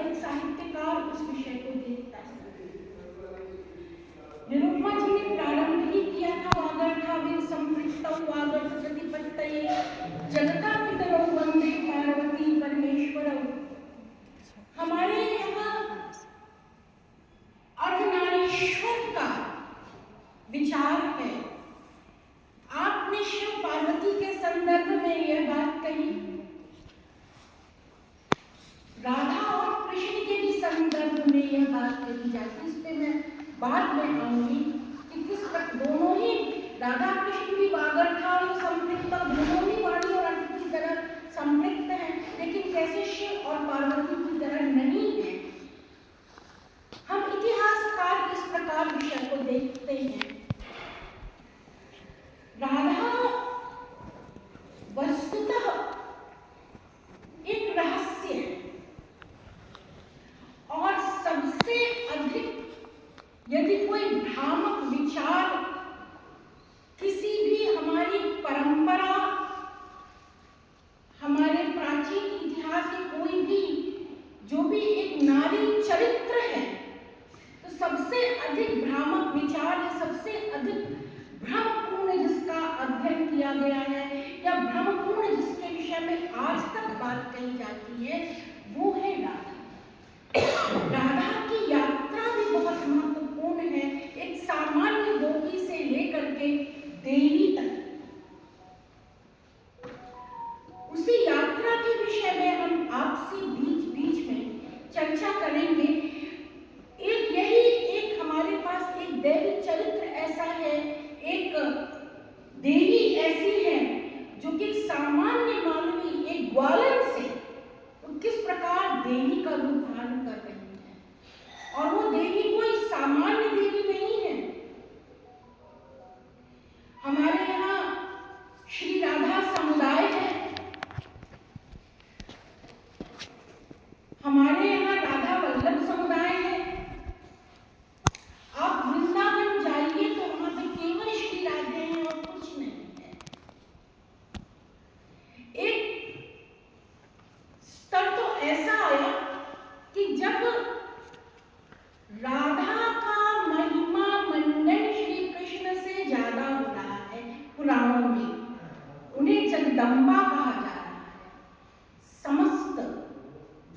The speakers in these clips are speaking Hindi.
एक साहित्यकार उस विषय को देखता है। निरुपमा जी ने प्रारंभ ही किया था वागर्थाविन संपृक्तौ वागर्थ प्रतिपत्तये जगता पितरौ वंदे पार्वती परमेश्वरौ। हमारे यहाँ अर्धनारीश्वर का विचार है। आपने शिव पार्वती के संदर्भ में यह बात कही, राधा और कृष्ण के भी संदर्भ में यह बात कही जाती। इस पे मैं बाद में आऊंगी कि किस पर दोनों ही राधा कृष्ण भी वागर्था और संपृक्त, दोनों ही वाणी और अर्थ की तरह संपृक्त हैं, लेकिन कैसे शिव और पार्वती की तरह नहीं है। हम इतिहासकार इस प्रकार विषय को देखते हैं। राधा वस्तुतः एक रहस्य है और सबसे अधिक यदि कोई भ्रामक विचार किसी भी हमारी परंपरा, हमारे प्राचीन इतिहास के कोई भी जो भी एक नारी चरित्र है, तो सबसे अधिक भ्रामक विचार है, सबसे अधिक भ्रमपूर्ण जिसका अध्ययन किया गया है या भ्रमपूर्ण जिसके विषय में आज तक बात कही जाती है, वो है राधा। राधा की यात्रा भी बहुत महत्वपूर्ण है, एक सामान्य गोपी से लेकर के देवी तक। उसी यात्रा के विषय में हम आपसे बीच बीच में चर्चा करेंगे। एक हमारे पास एक देवी चरित्र ऐसा है, एक देवी ऐसी है जो कि सामान्य मानवी एक ग्वालन से किस प्रकार देवी का रूप धारण कर रही है, और वो देवी कोई सामान्य देवी नहीं है। हमारे यहाँ श्री राधा समुदाय है, हमारे यहाँ राधा वल्लभ समुदाय है। आप वृंदावन जाइए तो वहां पे केवल श्री राधे हैं और कुछ नहीं है। एक स्तर तो ऐसा आया कि जब राधा का महिमा मंडन श्री कृष्ण से ज्यादा हो रहा है पुराणों में, उन्हें जगदम्बा कहा जा रहा है, समस्त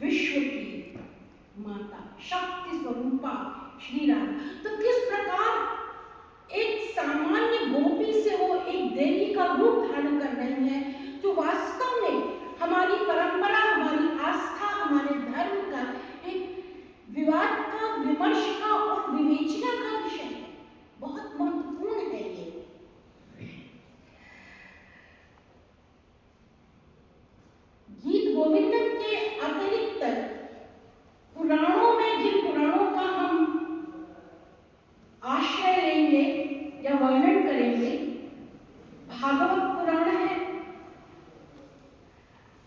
विश्व की माता, शक्ति स्वरूपा श्री राधा। तो किस प्रकार एक सामान्य गोपी से वो एक देवी का रूप धारण कर रही है, जो वास्तव में हमारी परंपरा, हमारी आस्था, हमारे धर्म का एक विवाद का, विमर्श का और विवेचना का विषय है। बहुत महत्वपूर्ण है ये। गीत गोविंदम के अतिरिक्त पुराणों में, जिन पुराणों का हम आश्रय लेंगे या वर्णन करेंगे, भागवत पुराण है,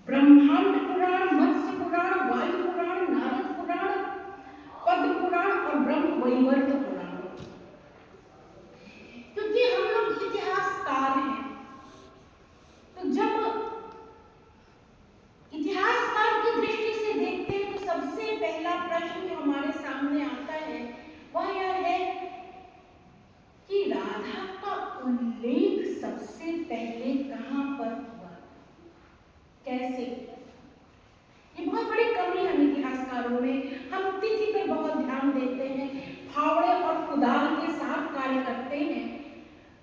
ब्रह्मांड पुराण, मत्स्य पुराण, वायु पुराण, नारद पुराण, पद्म पुराण और ब्रह्म वैवर्त पुराण। क्योंकि हम लोग इतिहासकार हैं, तो जब इतिहासकार की दृष्टि से देखते हैं तो सबसे पहला प्रश्न जो हमारे सामने आता है वह यह है कि राधा का उल्लेख सबसे पहले कहां पर हुआ, कैसे? ये बहुत बड़ी कमी है इतिहासकारों में। हम तिथि पर बहुत ध्यान देते हैं, फावड़े और कुदाल के साथ कार्य करते हैं।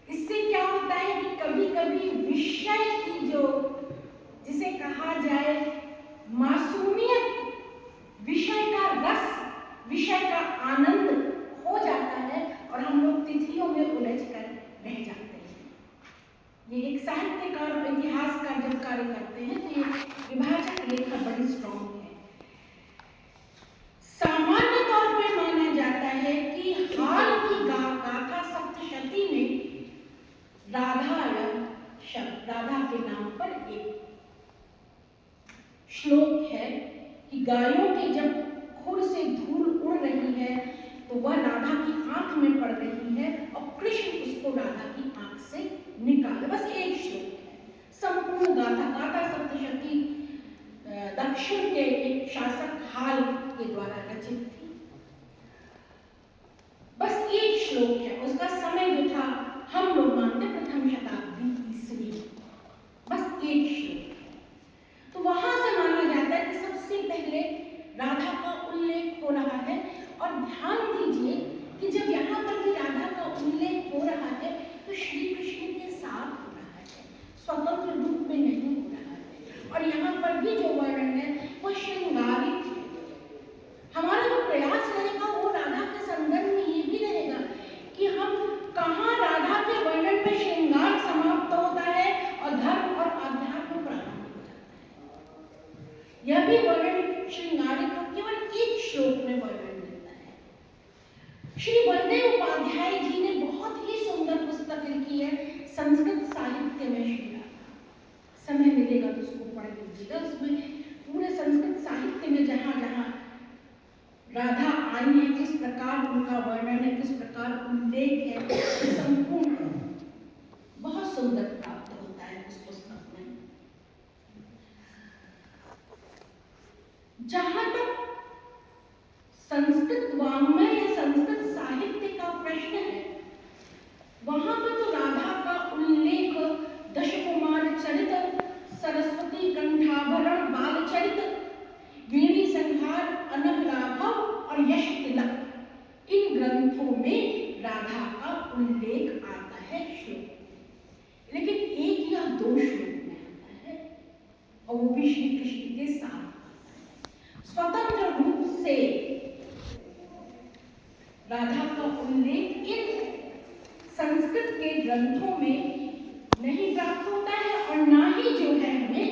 इससे क्या होता है कि कभी कभी विषय की जो, जिसे कहा जाए मासूमियत, विषय का रस, विषय का आनंद हो जाता है और हम लोग तिथियों में उलझ कर रह जाते हैं। ये एक साहित्यकार और इतिहासकार जब कार्य करते हैं तो ये विभाजक रेखा बड़ी स्ट्रॉन्ग है। सामान्य तौर पे माना जाता है कि हाल की गाथा सप्तशती में राधा शब्द, राधा के नाम पर एक श्लोक है कि गायों के जब खुर से धूल उड़ रही है तो वह राधा की आंख में पड़ रही है और कृष्ण उसको राधा की आंख से निकाले। बस एक श्लोक है, संपूर्ण गाथा, गाथा सप्तशती दक्षिण के एक शासक हाल के द्वारा रचित थी। बस एक श्लोक है, उसका समय जो था हम लोग मानते प्रथम शताब्दी ईस्वी, बस एक श्लोक है। तो वहां से माना जाता है कि सबसे पहले राधा का उल्लेख हो रहा है। और ध्यान दीजिए कि जब यहाँ पर भी राधा का उल्लेख हो रहा है तो श्री कृष्ण के साथ हो रहा है, स्वतंत्र रूप में नहीं हो रहा है। और यहाँ पर भी जो वर्णन है वो श्रृंगारिक है। हमारा जो प्रयास रहेगा वो राधा के संदर्भ में ये भी रहेगा कि हम कहाँ राधा के वर्णन में श्रृंगार समाप्त होता है और धर्म और अध्यात्म प्रारंभ हो जाता है। यह भी वर्णन श्रृंगारिक का केवल एक श्लोक में वर्णन मिलता है। श्री बलदेव उपाध्याय जी ने बहुत ही सुंदर पुस्तक लिखी है संस्कृत साहित्य में श्री राधा। समय मिलेगा तो उसको पढ़ लीजिएगा। उसमें पूरे संस्कृत साहित्य में जहाँ जहाँ राधा आई है, किस प्रकार उनका वर्णन है, किस प्रकार उल्लेख है, संपूर्ण बहुत सुंदर प्राप्त होता है उस पुस्तक में। जहां तक संस्कृत वाङ्मय या संस्कृत साहित्य का प्रश्न है, वहां पर तो राधा का उल्लेख दशकुमार चरित, सरस्वती कंठाभरण बाल चरित, वीणी संहार, अनग लाघव और यश तिलक, इन ग्रंथों में राधा का उल्लेख आता है श्लोक। लेकिन एक या दो श्लोक में आता है और वो भी श्री कृष्ण के साथ। स्वतंत्र रूप से राधा का उल्लेख इन संस्कृत के ग्रंथों में नहीं प्राप्त होता है और ना ही जो है हमें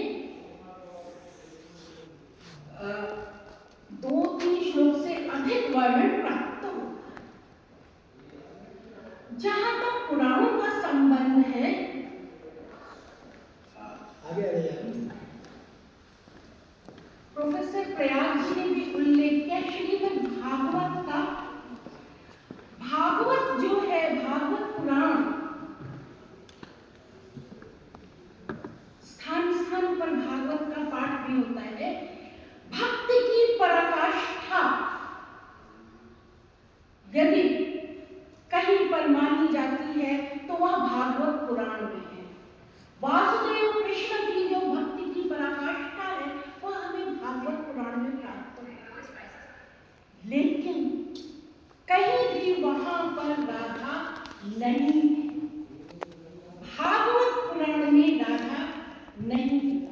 2-3 श्लोक से अधिक वर्णन प्राप्त होता है। जहां तक पुराणों का संबंध है, प्रोफेसर प्रयाग जी ने भी उल्लेख किया श्रीमद् भागवत का। भागवत जो है, भागवत पुराण, स्थान स्थान पर भागवत का पाठ भी होता है। भक्ति की पराकाष्ठा यदि कहीं पर मानी जाती है तो वह भागवत पुराण में है। वासुदेव कृष्ण की जो भक्ति की पराकाष्ठा है वह हमें भागवत पुराण में प्राप्त है। लेकिन कहीं भी वहां पर राधा नहीं है, भागवत पुराण में राधा नहीं है।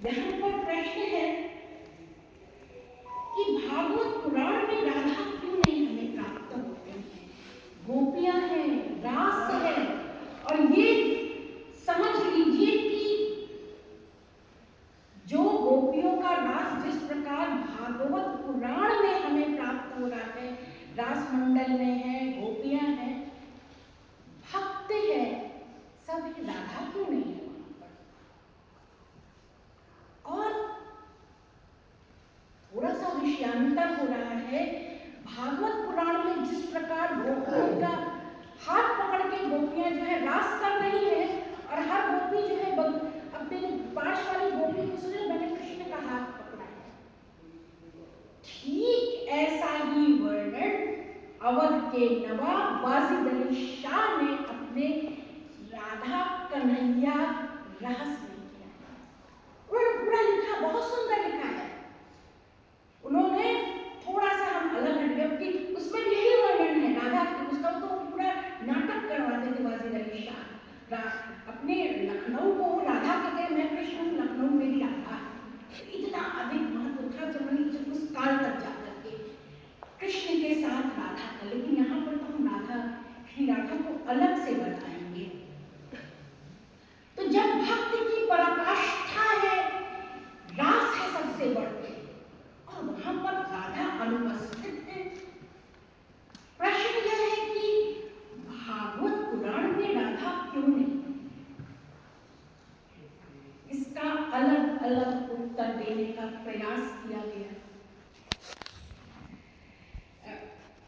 यहाँ पर प्रश्न है कि भागवत पुराण में राधा क्यों नहीं हमें प्राप्त होते हैं? गोपियां हैं, रास है, और ये समझ लीजिए कि जो गोपियों का रास जिस प्रकार भागवत पुराण में हमें प्राप्त हो रहा है, रास मंडल में है, गोपियां हैं, भक्त है, सब है, राधा क्यों नहीं है वहां पर? और थोड़ा सा विषयांतर हो रहा है। भागवत पुराण में जिस प्रकार गोपियों का हाथ पकड़ के गोपियां जो है रास कर रही है और हर गोपी जो है अपने पास वाली गोपी को सुने मैंने कृष्ण का हाथ पकड़ा है, ठीक ऐसा ही वर्णन अवध के नवाब वाजिद अली शाह ने अपने राधा कन्हैया रहस्य में किया है। उन्होंने पूरा लिखा, बहुत सुंदर लिखा है। उन्होंने थोड़ा सा हम अलग हटके, उसमें यही वर्णन है राधा, उसका तो पूरा नाटक करवाते थे वाजिद अली शाह। अपने लखनऊ को राधा कहते, मैं कृष्ण हूँ, लखनऊ मेरी राधा। इतना अधिक महत्व था जब उस काल तक जाकर के कृष्ण के साथ राधा का। लेकिन यहाँ पर तो हम राधा, श्री राधा को अलग से बताएंगे। तो जब भक्ति की पराकाष्ठा है, रास है सबसे बढ़ के, और वहां पर राधा अनुपस्थित है, प्रश्न यह है कि भागवत पुराण में राधा क्यों नहीं? इसका अलग अलग उत्तर देने का प्रयास किया गया।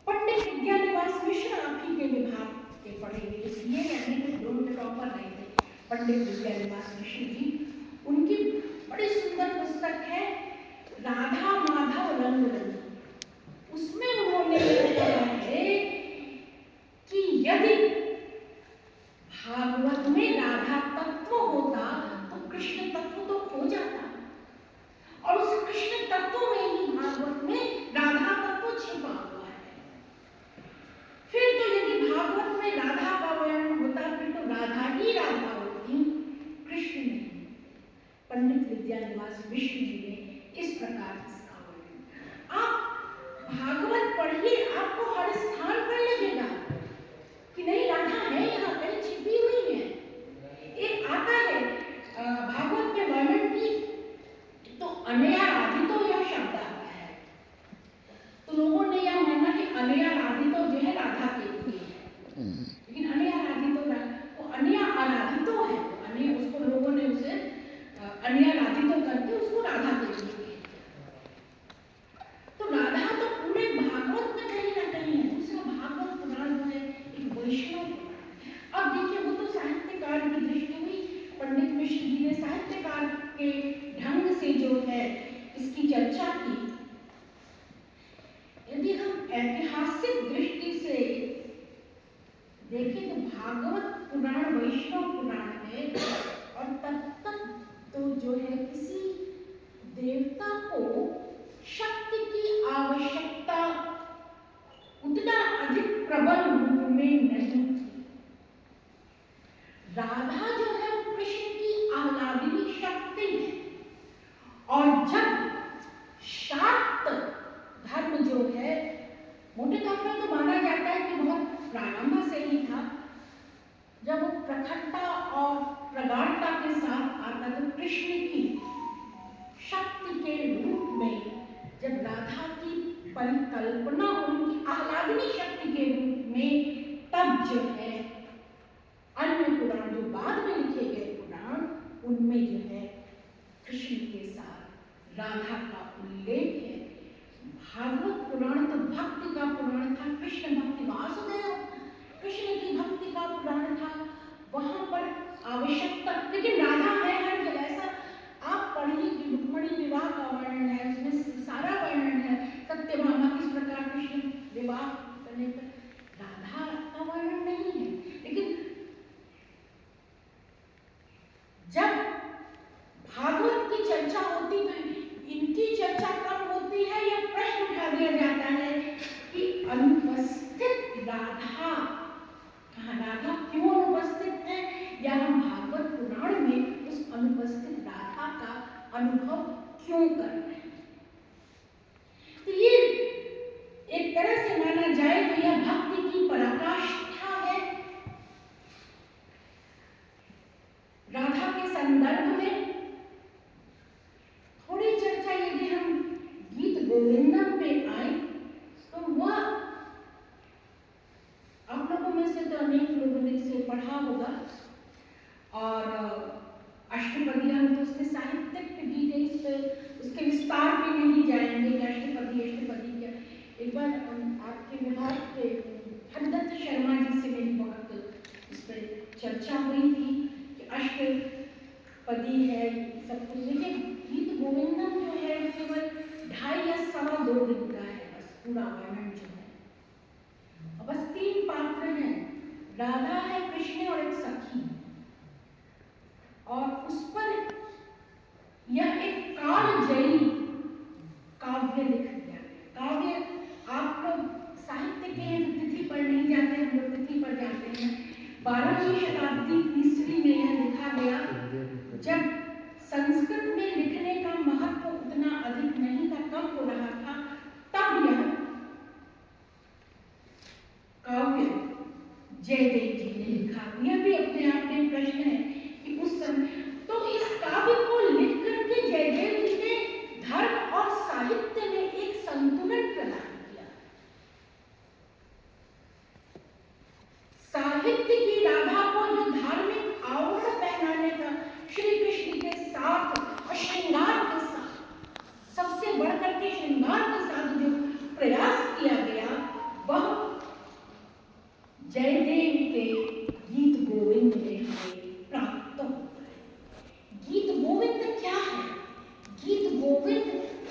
पंडित विद्यानिवास मिश्र आप ही के विभाग के पढ़ेंगे, इसलिए कहने दोनों के टॉपर रहे थे पंडित विद्यानिवास मिश्र जी। उनकी बड़ी सुंदर पुस्तक विद्यानिवास मिश्र जी ने इस प्रकार इसका वर्णन। आप भागवत पढ़िए, आपको हर स्थान पर लगेगा कि नहीं राधा है, यहाँ कहीं छिपी हुई है। एक आता है भागवत में वर्णन की तो अनया राधितो यह शब्द आता है, तो लोगों ने यह माना कि अनया राधितो जो है राधा के लिए है, लेकिन अनया राधितो वो अनया आराधितो है, अनया उसको लोगों ने उसे अनया राधितो करके उसको राधा के लिए। तो राधा तो पूरे भागवत में कहीं ना कहीं है। दूसरा भागवत पुराण जो है एक वैष्णव पुराण। अब देखिए वो तो साहित्यकार की दृष्टि हुई, पंडित मिश्र जी ने साहित्यकार के ढंग से जो है इसकी चर्चा की। यदि हम ऐतिहासिक दृष्टि से देखें तो भागवत पुराण वैष्णव पुराण है, और तब तक तो जो है किसी देवता को शक्ति की आवश्यकता उतना अधिक प्रबल रूप में नहीं थी। राधा जो है वो कृष्ण की आह्लादिनी शक्ति है, और जब शाक्त धर्म जो है मोटे तौर पर तो माना जाता है कि बहुत प्रारंभ से ही था, जब वो प्रखरता और प्रगाढ़ता के साथ आता तो कृष्ण की शक्ति के रूप में जब राधा की परिकल्पना उनकी आह्लादिनी शक्ति के रूप में, तब जो है अन्य पुराण जो बाद में लिखे गए पुराण उनमें जो है कृष्ण के साथ राधा का उल्लेख है। भागवत पुराण तो भक्ति का पुराण था, कृष्ण भक्ति वासुदेव कृष्ण की भक्ति का पुराण था, वहां पर आवश्यकता, लेकिन राधा है हर जगह। ऐसा आप पढ़िए कि रुक्मिणी विवाह का वर्णन है, उसमें सारा वर्णन है, सत्यभामा किस प्रकार कृष्ण विवाह करने पर, राधा का वर्णन नहीं है। लेकिन जब भागवत की चर्चा होती तो इनकी चर्चा कब होती है, यह प्रश्न उठा दिया जाता है कि अनुपस्थित राधा, कहाँ राधा क्यों अनुपस्थित है, या हम भागवत पुराण में उस अनुपस्थित राधा का अनुभव क्यों कर रहे हैं। तो ये एक तरह से माना जाए तो यह भक्ति की पराकाष्ठा है। राधा के संदर्भ में थोड़ी चर्चा यदि हम गीत गोविंदम पे आए तो वह आप लोगों में से तो अनेक लोगों ने इसे पढ़ा होगा, और अष्टपदी हम तो उसके साहित्यिक डिटेल्स पे उसके विस्तार पे नहीं जाएंगे कि अष्टपदी क्या। एक बार आपके विभाग के हरदत्त शर्मा जी से मेरी बहुत इस पर चर्चा हुई थी कि अष्टपदी है सब कुछ, लेकिन गीत गोविंदम जो है केवल 2.5 या 2.25 दिन का है बस पूरा वर्णन जो है, और बस 3 पात्र हैं, राधा है, कृष्ण और एक सखी, और उस पर यह एक कालजयी काव्य लिख दिया। काव्य आप लोग साहित्य के तिथि पर नहीं जाते, हम लोग तिथि पर जाते हैं। 12वीं शताब्दी ईस्वी में यह लिखा गया, जब संस्कृत में लिखने का महत्व उतना अधिक नहीं था, कम हो रहा था, तब यह काव्य जयदेव जी ने लिखा। यह भी अपने आप में प्रश्न है कि उस समय तो इस काव्य को लिख करके जयदेव जी ने धर्म और साहित्य में एक संतुलन प्रदान किया। साहित्य की राधा को जो धार्मिक आवरण पहनाने का श्री कृष्ण के साथ और श्रृंगार के साथ, सबसे बढ़कर के श्रृंगार के साथ जो प्रयास किया गया, वह जयदेव के गीत गोविंद में हमें प्राप्त होता है। गीत गोविंद क्या है? गीत गोविंद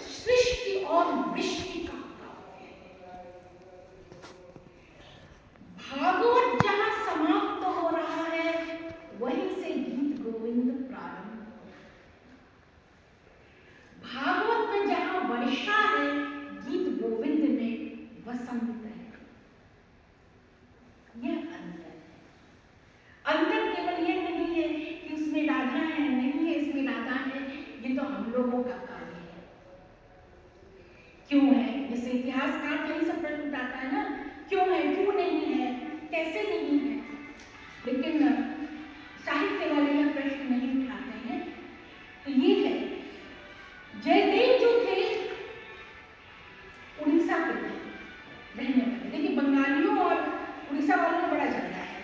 सृष्टि और वृष्टि का काव्य है। भागवत जहां समाप्त हो रहा है, वहीं से गीत गोविंद प्रारंभ हो। भागवत में जहां वर्षा है, गीत गोविंद में वसंत है। यह अंतर है। अंतर केवल यह नहीं है कि उसमें राधा है, नहीं है इसमें राधा है, ये तो हम लोगों का कार्य है। क्यों है? जैसे इतिहासकार यही सब प्रश्न उठाता है ना, क्यों है, क्यों नहीं है, कैसे नहीं है। लेकिन साहित्य वाले यह प्रश्न नहीं उठाते हैं। तो ये है, जयदेव जो थे उड़ीसा के थे रहने वाले। देखिए बंगालियों और उड़ीसा वालों में बड़ा झगड़ा है।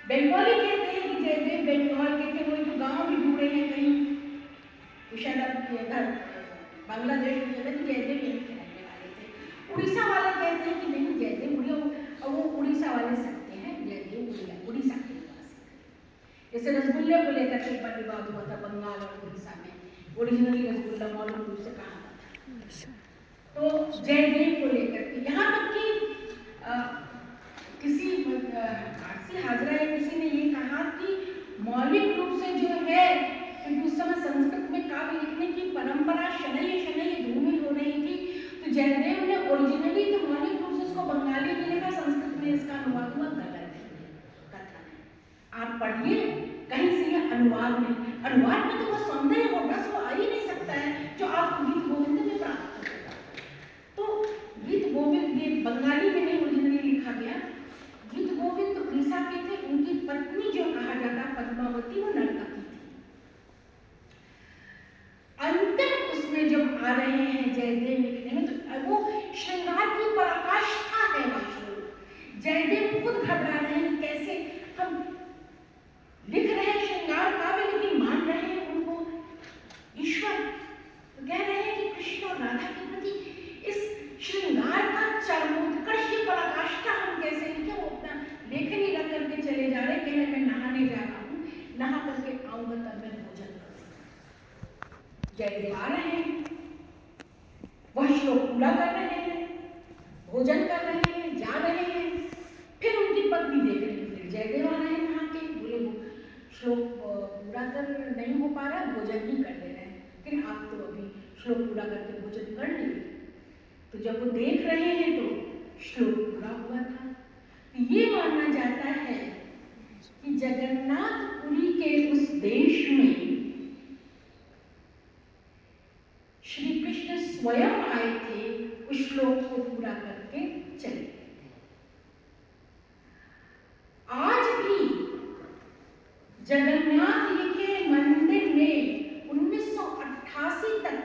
बंगाली कहते हैं कि जयदेव बंगाल के थे, वो जो गांव भी जुड़े हैं कहीं, तो शायद अब इधर बांग्लादेश में जगह जयदेव यहीं के रहने वाले थे। उड़ीसा वाले कहते हैं कि नहीं, जयदेव उड़िया, वो उड़ीसा वाले सकते हैं, जयदेव उड़ीसा के निवासी। जैसे रसगुल्ले को लेकर के बड़ा विवाद हुआ था बंगाल और उड़ीसा में। ओरिजिनली रसगुल्ला मौलूम रूप से कहा था, तो जयदेव को लेकर के यहाँ तक कि किसी फारसी हाजरा या किसी ने ये कहा कि मौलिक रूप से जो है, क्योंकि उस समय संस्कृत में काव्य लिखने की परंपरा शनैः शनैः धूमिल हो रही थी, तो जयदेव ने ओरिजिनली तो मौलिक रूप से उसको बंगाली में लिखा, संस्कृत में इसका अनुवाद हुआ गलत कथन है। आप पढ़िए कहीं से यह अनुवाद नहीं, अनुवाद में तो वो सौंदर्य वो रस वो आ ही नहीं सकता है जो आप गीत गोविंद में प्राप्त होगा। तो गीत गोविंद ये बंगाली में नहीं ओरिजिनली लिखा गया। गीत गोविंद उड़ीसा के थे, उनकी पत्नी जो कहा जाता पद्मावती वो नर्तकी थी। अंतिम उसमें जब आ रहे हैं जयदेव लिखने में, तो वो श्रृंगार की पराकाष्ठा है वह श्लोक। जयदेव खुद घबरा रहे हैं, कैसे हम लिख रहे हैं श्रृंगार काव्य लेकिन मान रहे हैं उनको ईश्वर, तो कह रहे हैं कि कृष्ण और राधा के प्रति इस श्रृंगार का चरमोत्कर्ष की पराकाष्ठा हम कैसे लिखें। वो अपना लेखन ही रख करके चले जा रहे, कह रहे मैं नहाने जा रहा हूँ, नहा करके आऊंगा तब मैं भोजन करूंगा। जयदेव आ रहे हैं, वह श्लोक पूरा कर रहे हैं, भोजन कर रहे हैं, जा रहे हैं, फिर उनकी पत्नी देख रही है, फिर जयदेव आ रहे हैं नहा के, बोले वो श्लोक पूरा कर नहीं हो पा रहा, भोजन ही कर ले रहे हैं, फिर आप तो अभी श्लोक पूरा करके भोजन कर लिए। तो जब वो देख रहे हैं तो श्लोक पूरा हुआ था। तो ये माना जाता है कि जगन्नाथपुरी के उस देश में श्री कृष्ण स्वयं आए थे, उस श्लोक को पूरा करके चले गए थे। आज भी जगन्नाथ जी के मंदिर में 1988 तक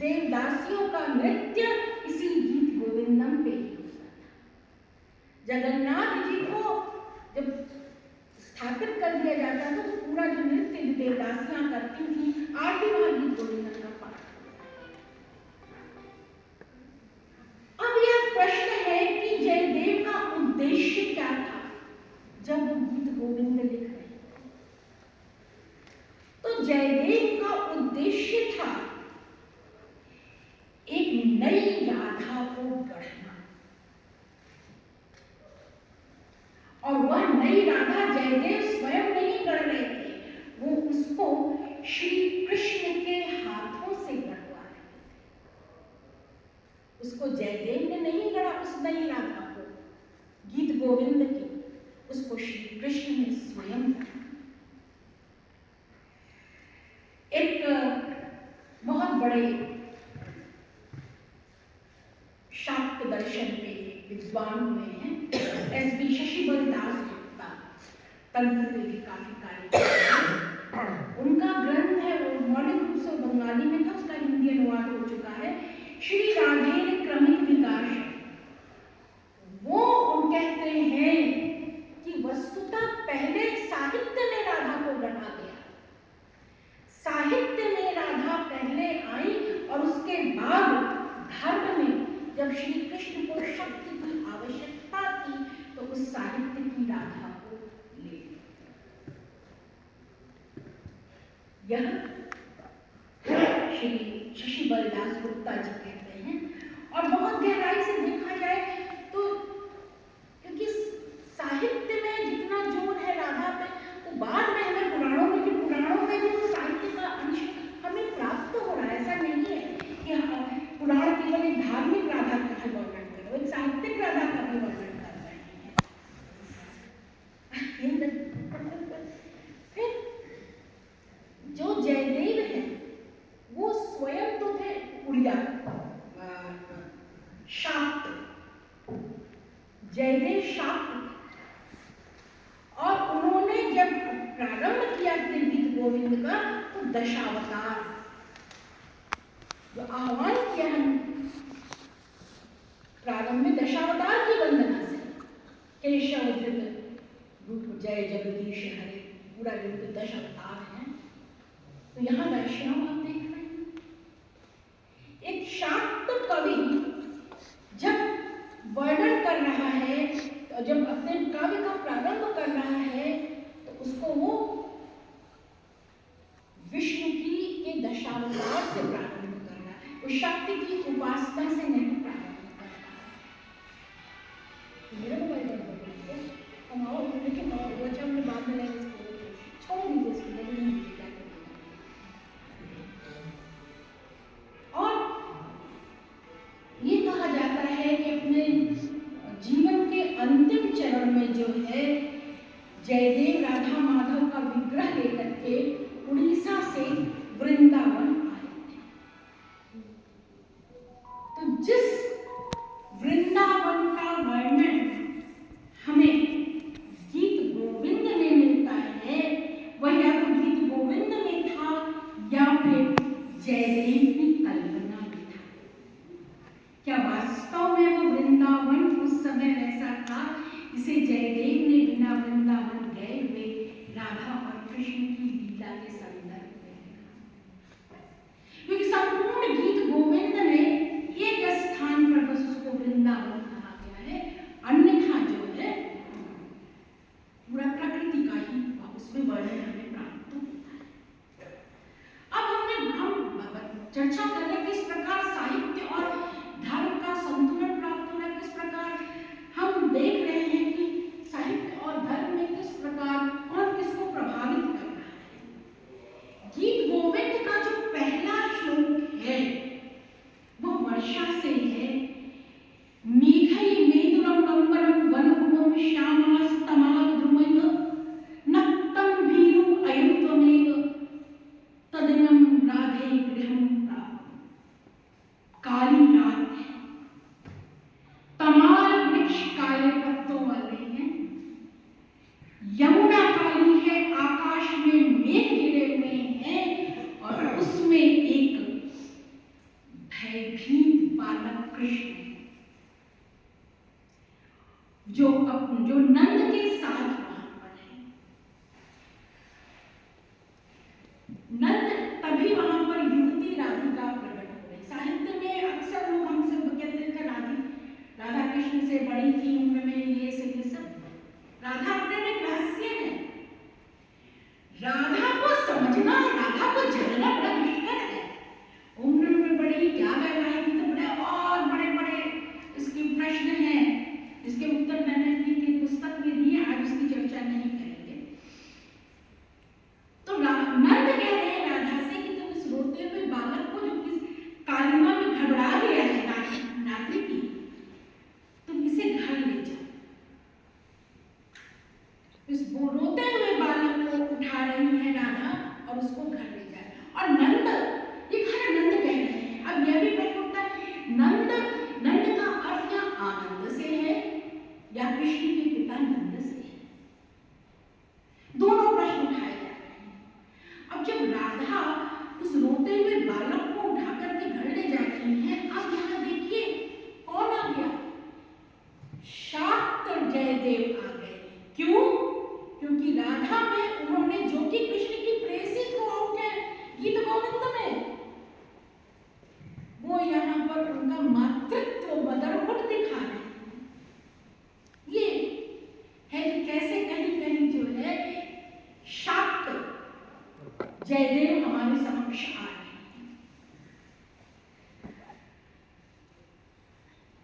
देवदासियों का नृत्य इसी गीत गोविंदम पे ही होता था। जगन्नाथ जी को जब स्थापित कर दिया जाता था तो पूरा जो नृत्य देवदासियां करती थी, आज भी वहां गीत गोविंदम का पाठ होता है। अब यह प्रश्न है कि जयदेव का उद्देश्य क्या था जब वो गीत गोविंद लिख रहे। तो जयदेव का उद्देश्य था एक नई राधा को गढ़ना, और वह नई राधा जयदेव स्वयं नहीं गढ़ रहे थे, वो उसको श्री कृष्ण के हाथों से गढ़वा रहे थे। उसको जयदेव ने नहीं गढ़ा, उस नई राधा को, गीत गोविंद की, उसको श्री कृष्ण ने स्वयं गढ़ा। एक बहुत बड़े शाक्त दर्शन पे विद्वान हुए हैं एस.बी. शशिबल दास गुप्ता, तंत्र पे भी काफी कार्य किया है। उनका ग्रंथ है, वो मौलिक रूप से बंगाली में था, उसका हिंदी अनुवाद हो चुका है, श्री राधेय क्रमिक विकास। वो कहते हैं कि वस्तुतः पहले साहित्य में राधा को गढ़ा गया, साहित्य में राधा पहले आई, और उसके बाद धर्म में जब श्री कृष्ण को शक्ति की आवश्यकता थी तो उस साहित्य की राधा को ले लिया। यह श्री शशिबल दास गुप्ता जी कहते हैं। और बहुत गहराई से देखा जाए तो क्योंकि साहित्य में जितना जोर है राधा पे, तो बाद में हमें पुराणों में भी साहित्य का अंश हमें प्राप्त हो रहा है। ऐसा नहीं है कि पुराण केवल एक धार्मिक राधा का ही वर्णन कर रहे, एक साहित्यिक राधा का भी वर्णन कर रहे हैं। फिर जो जयदेव है जो आह्वान किया हम प्रारंभ में दशावतार की वंदना से, केशव धृत रूप जय जगदीश हरे, पूरा दिन तो 10 अवतार हैं। तो यहाँ वैष्णव आप देख रहे हैं, एक शाक्त कवि जब वर्णन कर रहा है, जब अपने काव्य का प्रारंभ कर रहा है, तो उसको वो विष्णु की के दशावतार से प्रारंभ कर रहा है, वो शक्ति की उपासना से नहीं प्रारंभ कर रहा है। मेरा मोबाइल हम आओ, लेकिन बच्चा हमने बाद में लेंगे, छोड़ दीजिए इसको, बदल नहीं दीजिए। और ये कहा जाता है कि अपने जीवन के अंतिम चरण में जो है जयदेव राधा माधव का विग्रह लेकर के उड़ीसा से वृंदावन आए थे। तो जिस वृंदावन का वर्णन हमें गीत गोविंद में मिलता है, वह या तो गीत गोविंद में था या फिर जयदेव की कल्पना में था। क्या वास्तव में वो वृंदावन उस समय वैसा था जिसे जयदेव ने बिना वृंदावन गए हुए राधा और कृष्ण की लीला के संदर्भ में देखा? क्योंकि संपूर्ण गीत गोविंद में एक स्थान पर बस उसको वृंदावन कहा गया है, अन्यथा जो है पूरा प्रकृति का ही उसमें वर्णन हमें प्राप्त होता है। अब हम चर्चा कर रहे किस प्रकार साहित्य और धर्म का संतुलन प्राप्त हो रहा है, किस प्रकार हम देख रहे हैं कि साहित्य और धर्म में किस प्रकार और किसको प्रभावित कर रहा है। गीत गोविंद का जो पहला श्लोक है वो वर्षा से है। मेघै मेदुरम कंबरम वनभुवम श्यामास्तमाल द्रुमैः नक्तं भीरु अयुत्वमेव तदिनं राधे गृहं प्राप्त। काली रात है, तमाल वृक्ष काले पत्तों वाले हैं, यमुना काली है, आकाश में मेघ घिरे हुए हैं और उसमें एक भयभीत बालक कृष्ण जो नंद के साथ वहां पर है। नंद तभी वहां पर युवती राधिका प्रकट हो गई। साहित्य में अक्सर लोग हमसे कहते थे राधा कृष्ण से बड़ी थी उम्र में, ये सब राधा अपने में एक रहस्य है। राधा को समझना, राधा को जानना बड़ा मुश्किल है। उम्र में बड़ी क्या कहलाएगी, तो बड़े और बड़े बड़े इसके प्रश्न हैं, इसके उत्तर मैंने अपनी पुस्तक में दिए, आज उसकी चर्चा नहीं करेंगे। तो नंद कह रहे हैं राधा से कि तुम इस रोते हुए बालक को जो किस कालिमा में घबरा गया है नारी की, तुम इसे घर ले जाओ। इस रोते हुए बालक को उठा रही है राधा और उसको घर ले जाए। और नंद, ये खरा नंद कह रहे हैं। अब यह भी प्रश्न उठता है, नंद का अर्थ यहाँ आनंद से है या कृष्ण के पिता नंद से है? दोनों प्रश्न उठाए जा रहे हैं। अब जब राधा उस रोते हुए बालक को उठा करके घर ले जा रही है, अब यहाँ देखिए कौन आ गया? शाक्त जयदेव आ गए। क्यों? क्योंकि राधा में उन्होंने जो कि कृष्ण की प्रेषित हुआ उनके गीत गोविंद में, वो यहाँ पर उनका मातृत्व मदरहुड दिखा रहे हैं। ये है कि कैसे कहीं कहीं जो है शाक्त जयदेव हमारे समक्ष आ रहे हैं।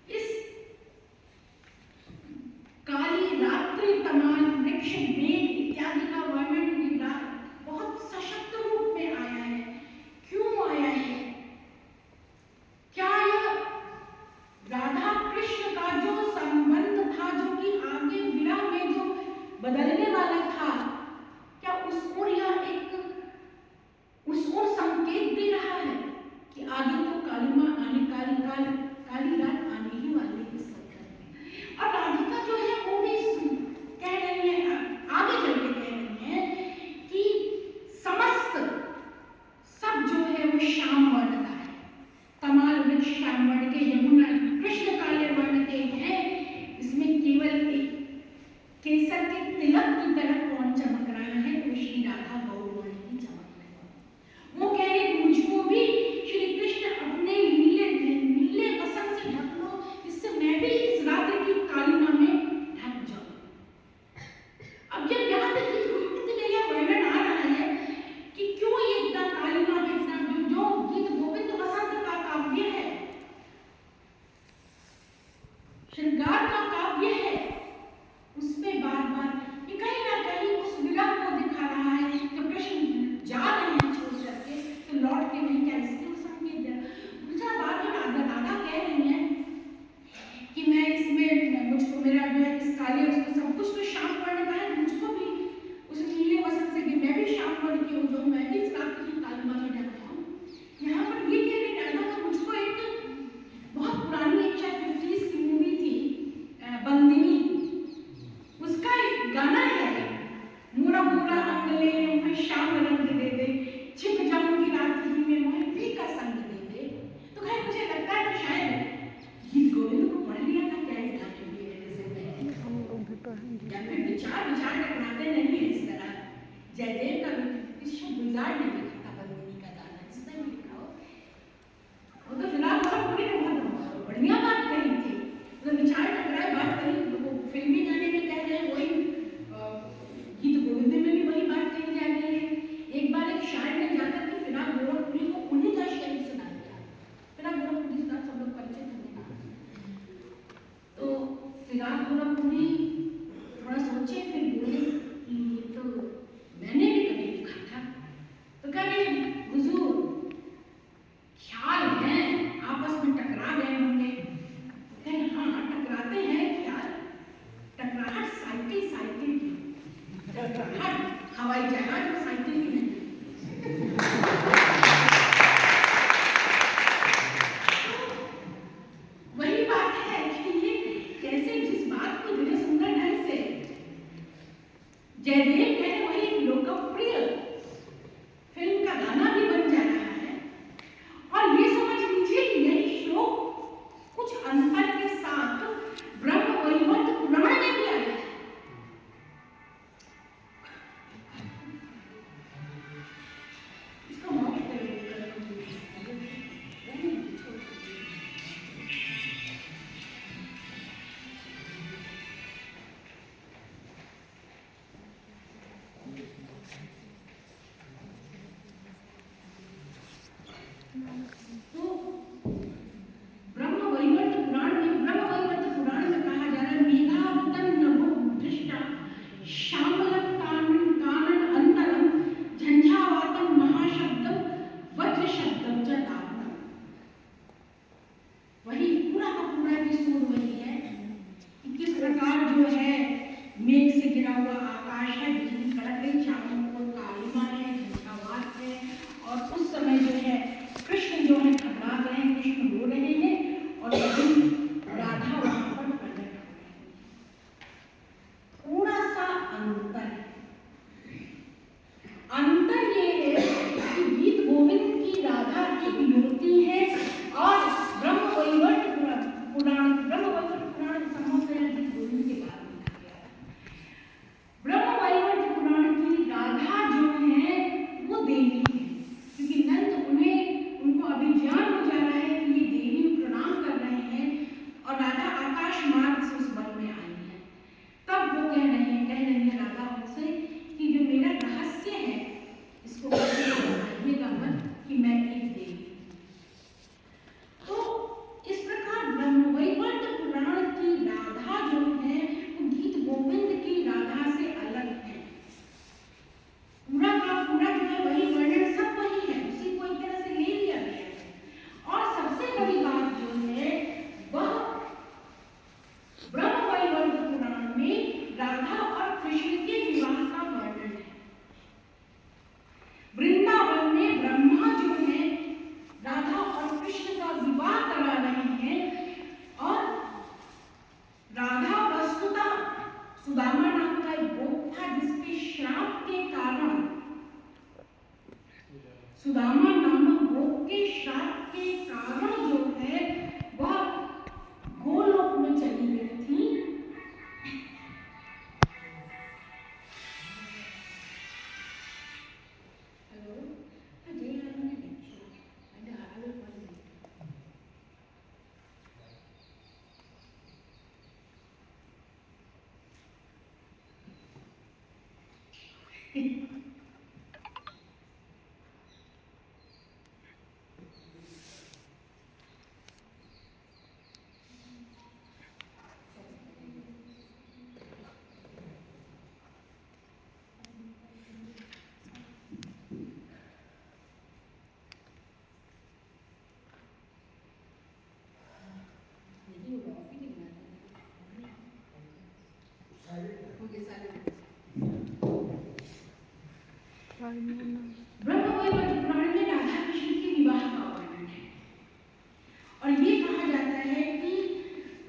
इस काली रात्रि तमाल वृक्ष मेघ इत्यादि का वर्णन बहुत सशक्त रूप में आया है। क्यों आया है? क्या यह राधा कृष्ण का जो संबंध था, जो कि आगे विरह में जो बदलने वाला था, क्या उस ओर संकेत दे रहा है कि आगे तो कालिमा आने, काली रात आने ही वाली है इस संदर्भ में। और राधिका जो है वो भी कह रही है, आगे चल के कह रही है कि समस्त सब जो है वो श्याम वर्ण का है। श्याम वर्ण के, यमुना कृष्ण काले वर्ण के हैं। इसमें केवल एक केसर के तिलक की तरह कौन चमक रहा है, तो श्री राधा गौर वर्ण की चमक रही है। वो कह रहे मुझको भी श्री कृष्ण अपने नीले वसंत से ढक लो, इससे मैं भी इस रात्रि की कालिमा में ढक जाऊं। अब जब यहाँ पे गीत में यह वर्णन आ रहा है कि क्यों ये इतना कालिमा है, जो गीत गोविंद वसंत का काव्य है, श्रृंगार का काव्य है, उसमें बार बार ये कहीं ना कहीं उस विरह को दिखा रहा है। जब कृष्ण जा रहे हैं छोड़ करके तो लौट के नहीं, क्या इसके संकेत दे दूसरा बात। राधा कह रही है कि मैं इसमें मुझको मेरा जो है इस काले उसको सब कुछ तो श्याम वर्ण का है, मुझको भी उस नीले वसंत से भी मैं भी श्याम वर्ण की हो जाऊं, मैं भी इस रात्रि की कालिमा में ढक जाऊं। यहाँ पर ये कह रही राधा का, मुझको एक बहुत पुरानी एक शायद 50s की मूवी थी बंदिनी, उसका एक गाना है, मोरा मोरा अंग ले मुझे श्याम रंग दे दे, छिप जाऊंगी रात्रि में मोहे पी का ब्रह्मवैवर्त पुराण में राधा कृष्ण के विवाह का वर्णन है और ये कहा जाता है कि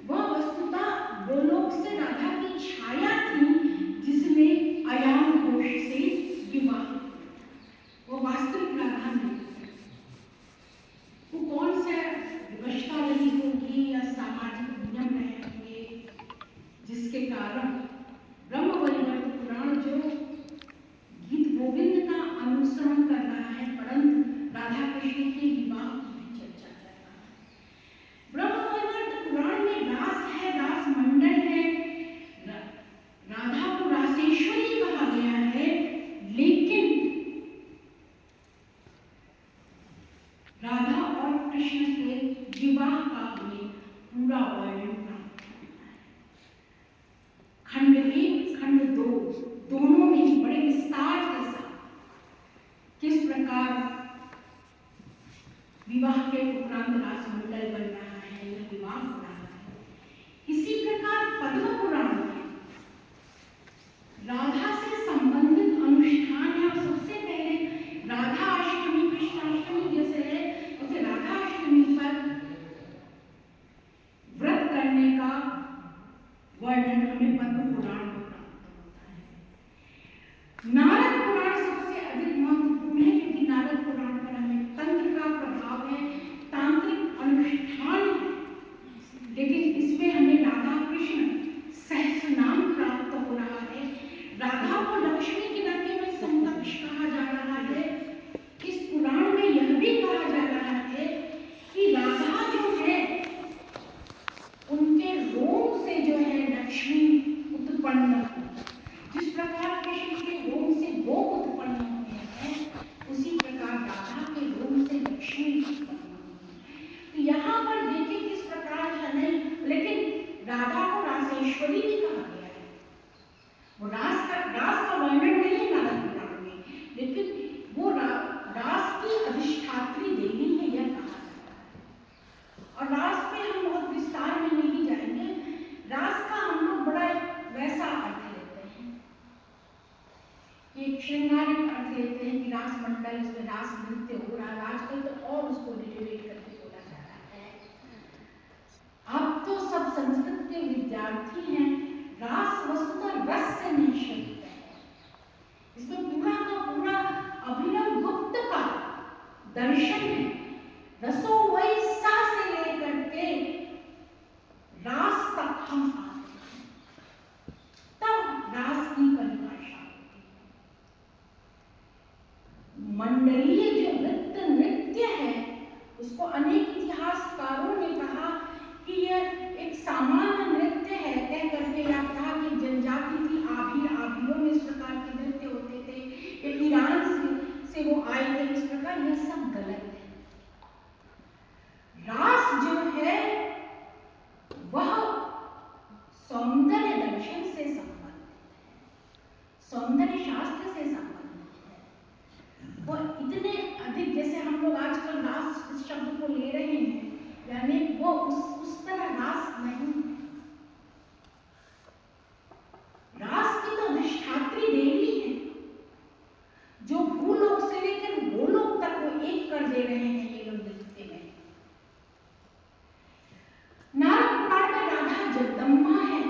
वह वस्तुतः गोलोक से राधा की छाया थी जिसने अयान घोष से विवाह किया। वो वास्तविक राधा नहीं, वो कौन सा विवशता रही होगी या सामाजिक नियम रहे होंगे जिसके कारण ब्रह्मवैवर्त पुराण जो गीत गोविंद का अनुसरण कर रहा है परंतु राधा कृष्ण के विवाह की भी चर्चा कर रहा है। ब्रह्मवैवर्त पुराण में रास है, रास मंडल है, राधा को रासेश्वरी कहा गया है, लेकिन राधा और कृष्ण के विवाह का हमें पूरा वर्णन प्राप्त होता है। खंड 1 खंड 2 दोनों में बड़े विस्तार के साथ किस प्रकार विवाह के उपरांत रास मंडल बन रहा है या विवाह हो रहा है। इसी प्रकार पद्म पुराण में राधा से संबंधित अनुष्ठान है और सबसे पहले राधा अष्टमी कृष्णाष्टमी जैसे है उसे राधा अष्टमी पर व्रत करने का वर्णन हमें पद्म पुराण में प्राप्त होता है। नारद पुराण सबसे अधिक महत्वपूर्ण है क्योंकि नारद पुराण पर हमें तंत्र का प्रभाव है, तांत्रिक अनुष्ठान है, लेकिन इसमें हमें राधा कृष्ण सहस्रनाम प्राप्त हो रहा है। राधा को लक्ष्मी की न केवल समकक्ष कहा जा रहा है, इस पुराण में यह भी कहा जा रहा है कि राधा जो है उनके रोम से जो है लक्ष्मी उत्पन्न हुई। जिस प्रकार कृष्ण के रोम से गोप उत्पन्न हुए हैं उसी प्रकार राधा के रोम से लक्ष्मी उत्पन्न हुई। तो यहाँ पर देखिए किस प्रकार है, लेकिन राधा को रासेश्वरी भी कहा गया है। वो रास का वर्णन नहीं है नारद पुराण में, लेकिन वो रास की अधिष्ठात्री देवी है यह कहा जाता है। और रास पे हम बहुत विस्तार में नहीं जाएंगे। रास का हम लोग बड़ा वैसा अर्थ लेते हैं, एक श्रृंगारिक अर्थ लेते हैं कि रास मंडल इसमें रास नृत्य हो रहा है। आजकल तो और उसको रिलेट करके बोला जा रहा है। अब तो सब संस्कृत के विद्यार्थी हैं, रास वस्तुतः रस से निश्चित है। इसमें पूरा का पूरा अभिनव गुप्त का दर्शन है। रसो वैसा से लेकर के रास तक हम आते हैं, तब रास की परिभाषा होती है। मंडलीय जो नृत्य है उसको अनेक इतिहासकारों ने कहा कि यह एक सामान्य नृत्य है, कह करके या कहा कि जनजाति थी आभियों में इस प्रकार के नृत्य होते थे, ईरान से वो आए थे, इस प्रकार यह सब गलत है। रास जो है वह सौंदर्य दर्शन से संबंधित है, सौंदर्य शास्त्र से संबंधित है। वो इतने अधिक जैसे हम लोग आजकल रास इस शब्द को ले रहे हैं, यानी वो उस तरह रास नहीं। रास की तो अधिष्ठात्री देवी है जो भूलोक से लेकर गोलोक तक वो एक कर दे रहे हैं ये लोग नृत्य में। नारद पुराण में राधा जगदम्बा है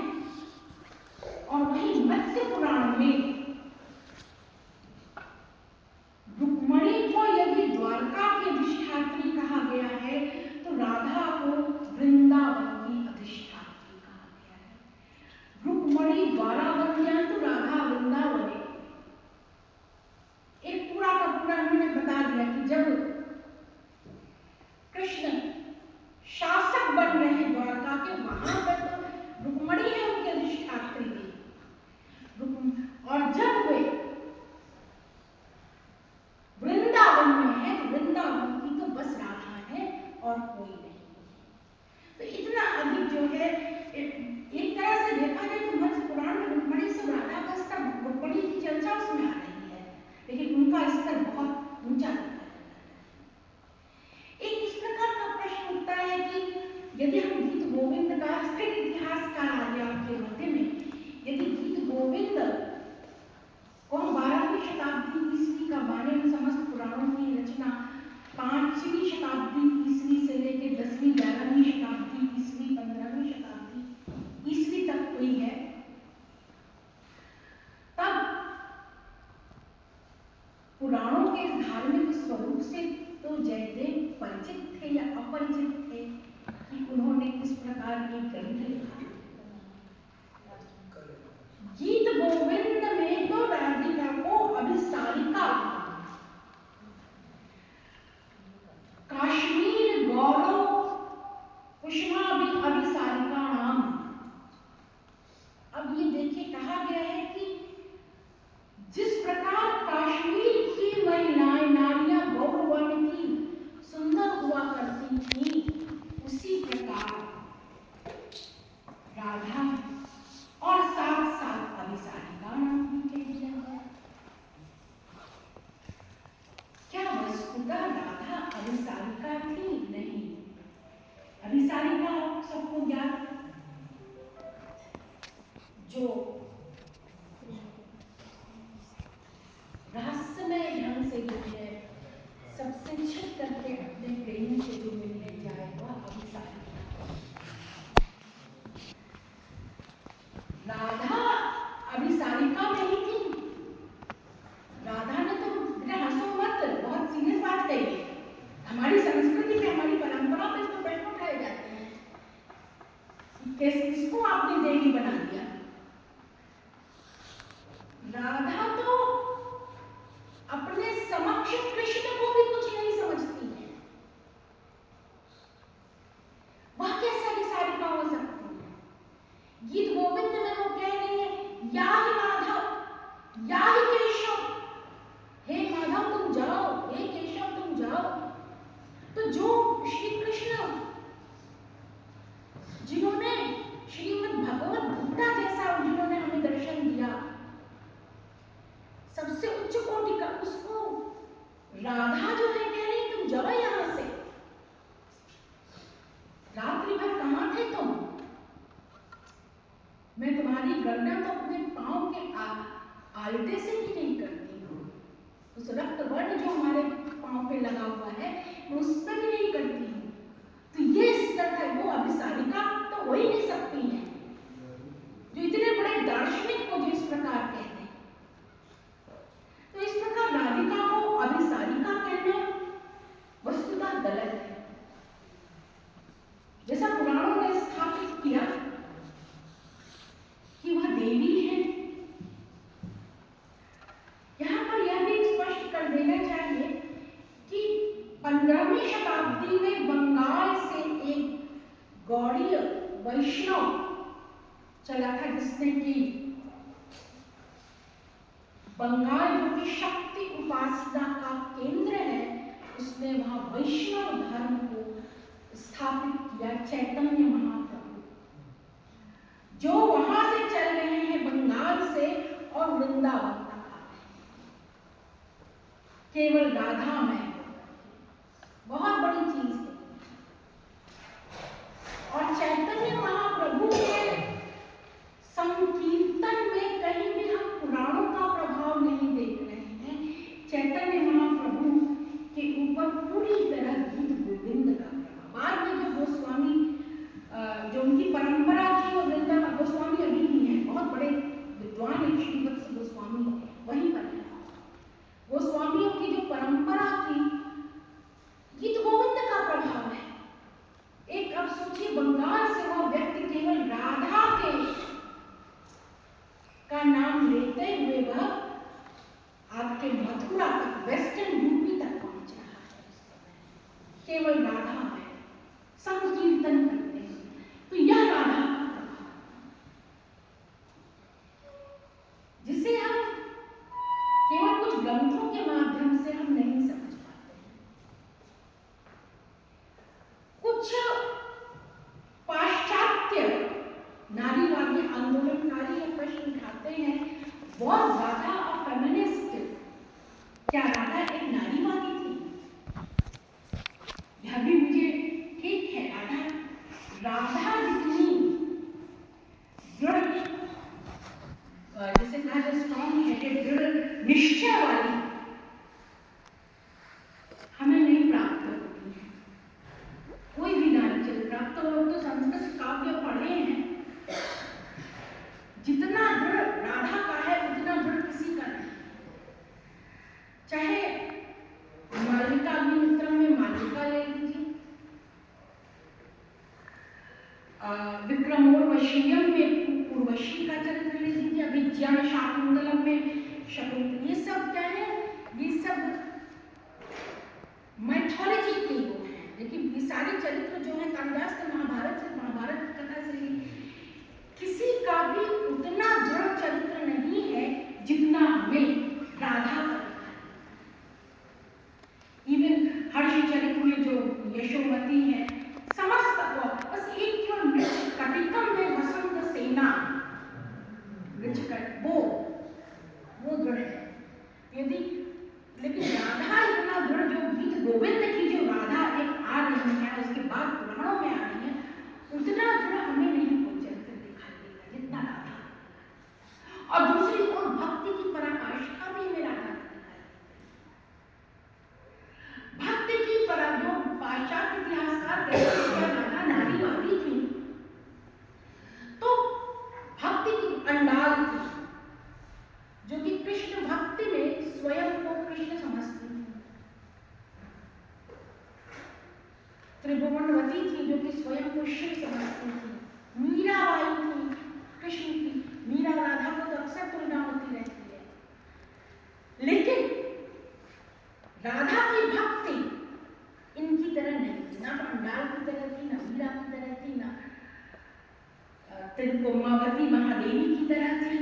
और वही मत्स्य पुराण में रुक्मणी को यदि द्वारका की अधिष्ठात्री कहा गया है तो राधा को वृंदावन की अधिष्ठात्री यदि हम गीत गोविंद का फिर इतिहासकार आ गया आपके मध्य में, यदि गीत गोविंद को 12वीं शताब्दी ईस्वी का माने समस्त पुराणों की रचना 5वीं शताब्दी ईस्वी से लेकर 10वीं 11वीं शताब्दी ईस्वी 15वीं शताब्दी ईस्वी तक हुई है, तब पुराणों के धार्मिक स्वरूप से तो जयदेव परिचित थे या अपरिचित थे कि उन्होंने किस प्रकार की ग्रंथ लिखा। गीत गोविंद में तो राधिका को अभिसारिका, काश्मीर गौरव कुष्मा भी अभिसारिका नाम। अब ये देखिए कहा गया है कि जिस प्रकार कश्मीर की महिलाएं नारियां गौरवान्वित की सुंदर हुआ करती थी, उसी प्रकार राधा और साथ साथ अभिसारिका नाम भी कह दिया गया। क्या वस्तुतः राधा अभिसारिका थी? नहीं। अभिसारिका सबको याद, जो रहस्यमय ढंग से जो है सबसे छिप करके अपने प्रेमी से जो मिलने जाए वह अभिसारिका। राधा अभिसारिका नहीं थी। राधा ने तो हंसो मत, बहुत सीरियस बात कही है। हमारी संस्कृति में, हमारी परंपरा में तो प्रश्न उठाए जाते हैं, किसको आपने देवी बना दिया। राधा तो अपने समक्ष कृष्ण को भी कुछ नहीं समझती है, वह कैसे अभिसारिका हो सकती है। गीत गोविंद में वो कह रही है, या ही माधव या ही केशव, हे माधव तुम जाओ, हे केशव तुम जाओ। तो जो श्री कृष्ण जिन्होंने श्रीमद् भगवत गीता जैसा जिन्होंने हमें दर्शन दिया, सबसे उच्च कोटि का, उसको राधा जो है कह रही तुम जाओ यहां से, रात्रि भर कहां थे तुम, मैं तुम्हारी गर्दन तो अपने पांव के आलते से ही नहीं करती हूँ, उस रक्त वर्ण जो हमारे पांव पे लगा हुआ है उस पर भी नहीं करती हूँ। तो ये स्तर है, वो अभिसारिका तो हो ही नहीं सकती है, जो इतने बड़े दार्शनिक को जो इस प्रकार कहते हैं। तो इस प्रकार राधिका को अभिसारिका कहना वस्तुतः गलत है। जैसा पुराणों ने स्थापित किया कि वह देवी है, यहां पर यह भी स्पष्ट कर देना चाहिए कि 15वीं शताब्दी में बंगाल से एक गौड़ीय वैष्णव चला था, जिसने कि बंगाल जो कि शक्ति उपासना का केंद्र है, उसने वहां वैष्णव धर्म को स्थापित किया। चैतन्य महाप्रभु जो वहां से चल रहे हैं बंगाल से और वृंदावन तक आते हैं, केवल राधा में, बहुत बड़ी चीज है। और चैतन्य महाप्रभु के संकीर्तन में कहीं भी हम पुराणों का प्रभाव नहीं देख रहे हैं। चैतन्य महाप्रभु के ऊपर पूरी तरह गीत गोविंद का प्रभाव। बाद में जो गोस्वामी, जो उनकी परंपरा थी, वो वृंदावन गोस्वामी अभी भी है, बहुत बड़े विद्वान है, श्रीवत्स गोस्वामी वहीं पर है। गोस्वामियों की जो परंपरा थी, गीत गोविंद का प्रभाव है। एक अब सोचिए, बंगाल से वह व्यक्ति केवल राधा के का नाम लेते हुए वह आपके मथुरा तक, वेस्टर्न यूपी तक पहुंच रहा है, केवल राधा में संकीर्तन करते हैं। तो यह राधा का प्रभाव, जिसे हम केवल कुछ ग्रंथों के माध्यम से हम नहीं समझ पाते हैं। कुछ पाश्चात्य नारीवादी आंदोलनकारी ये प्रश्न उठाते हैं, बहुत राधा और फेमिनिस्ट, क्या राधा एक नारीवादी थी? यह भी मुझे ठीक है, राधा राधा जितनी दृढ़, जैसे कहा जाए स्ट्रॉन्ग हेडेड, दृढ़ निश्चय वाली हमें नहीं प्राप्त होती है। कोई भी नारी चल प्राप्त हो तो संस्कृत काव्य पढ़े हैं, जितना दृढ़ राधा का है उतना दृढ़ किसी का नहीं। चाहे मालिका अग्निमित्र में मालिका ले लीजिए, विक्रमोर्वशीयम में उर्वशी का चरित्र ले लीजिए, अभिज्ञा शाकुंतलम में शकुंतला, ये सब क्या है, ये सब माइथोलॉजी के वो हैं। लेकिन ये सारे चरित्र जो है कालिदास के महाभारत से, महाभारत कथा से ही, किसी का भी उतना दृढ़ चरित्र नहीं है जितना हमें राधा का। इवन हर्षि चरित्र में जो यशोमती है, समस्त को बस एक कटिकम में वसंत सेना वो दृढ़ है। यदि लेकिन राधा इतना दृढ़, जो गीत गोविंद की जो राधा एक आ रही है, उसके बाद पुराणों में आ रही है, उतना दृढ़ हमें नहीं कोई चरित्र दिखाई देगा जितना राधा। और दूसरी ओर भक्ति की पराकाष्ठा भी हमें राधा दिखाई। भक्ति की परा जो पाश्चात्य इतिहासकार राधा नारीवादी थी, तो भक्ति की अंडाल थी, जो कि कृष्ण भक्ति में स्वयं को कृष्ण समझती थी। त्रिभुवनवती थी, जो कि स्वयं को शिव समझती थी। मीराबाई थी कृष्ण की, मीरा राधा को तो अक्सर तुलना होती रहती है। लेकिन राधा की भक्ति इनकी तरह नहीं थी, ना पंडाल की तरह थी, ना मीरा की तरह थी, ना त्रिकोमावती महादेवी की तरह थी।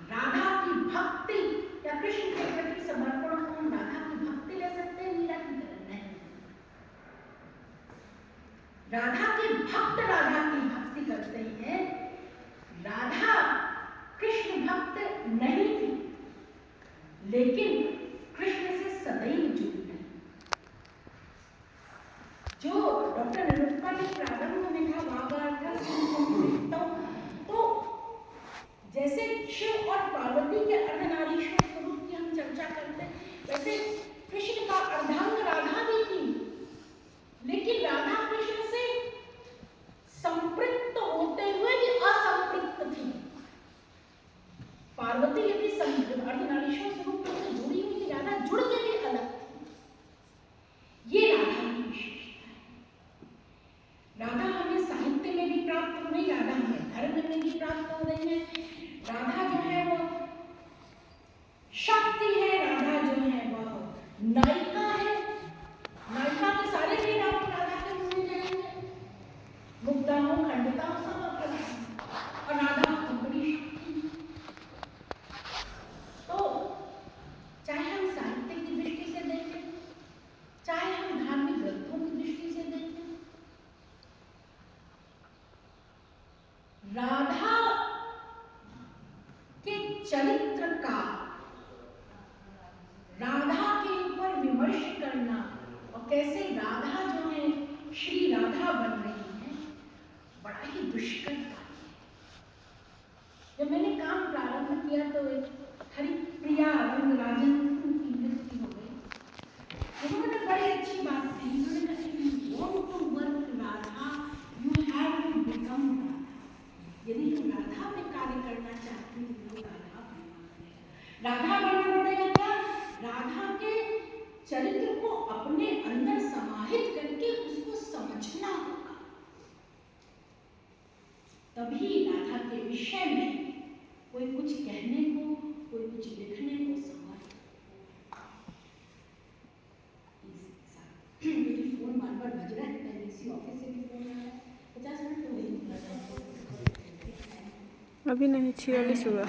राधा की भक्ति या कृष्ण के प्रति समर्पण को हम राधा की भक्ति ले सकते हैं, मीरा की तरह नहीं। राधा के भक्त राधा की भक्ति करते हैं, राधा कृष्ण भक्त नहीं थी, लेकिन कृष्ण से सदैव जुड़ी रही। जो डॉक्टर निरुपमा ने प्रारंभ में कहा तो जैसे शिव और पार्वती के अर्धनारीश्वर स्वरूप की हम चर्चा करते हैं, वैसे कृष्ण का अर्धांग राधा भी थी, लेकिन राधा कृष्ण से संपृक्त होते हुए भी असंपृक्त थी। पार्वती यदि अर्धनारीश्वर स्वरूप से जुड़ी हुई थी, राधा जुड़ के भी अलग थी। ये राधा की विशेषता है। राधा हमें साहित्य में भी प्राप्त हो रही, राधा हमें धर्म में भी प्राप्त हो रही है। राधा जो है वो शक्ति है, राधा जो है वह नायिका है। नायिका के सारे भी नाम राधा के मुंह में जाएंगे, मुग्धा हो, खंडिता हो, सब और राधा बड़ी शक्ति। तो चाहे हम साहित्य की दृष्टि से देखें, चाहे हम धार्मिक ग्रंथों की दृष्टि से देखें, राधा के चरित्र का, राधा के ऊपर विमर्श करना और कैसे राधा जो है श्री राधा बन रही है, बड़ा ही दुष्कर बात है। जब मैंने काम प्रारंभ किया तो एक हरिप्रिया रंगराजन की मृत्यु हो गई। उन्होंने बड़ी अच्छी बात कही, उन्होंने कहा you want to work Radha, you have to become Radha. यदि तुम राधा में कार्य करना चाहती हो तो राधा बनना पड़ेगा। क्या? राधा के चरित्र को अपने अंदर समाहित करके उसको समझना होगा, तभी राधा के विषय में कोई कुछ कहने को, कोई कुछ लिखने को समर्थ। मेरी फोन बार बार बज रहा है, मैंने इसी ऑफिस से भी फोन आया है, 50 मिनट तो नहीं। अभी नहीं, 46 हुआ।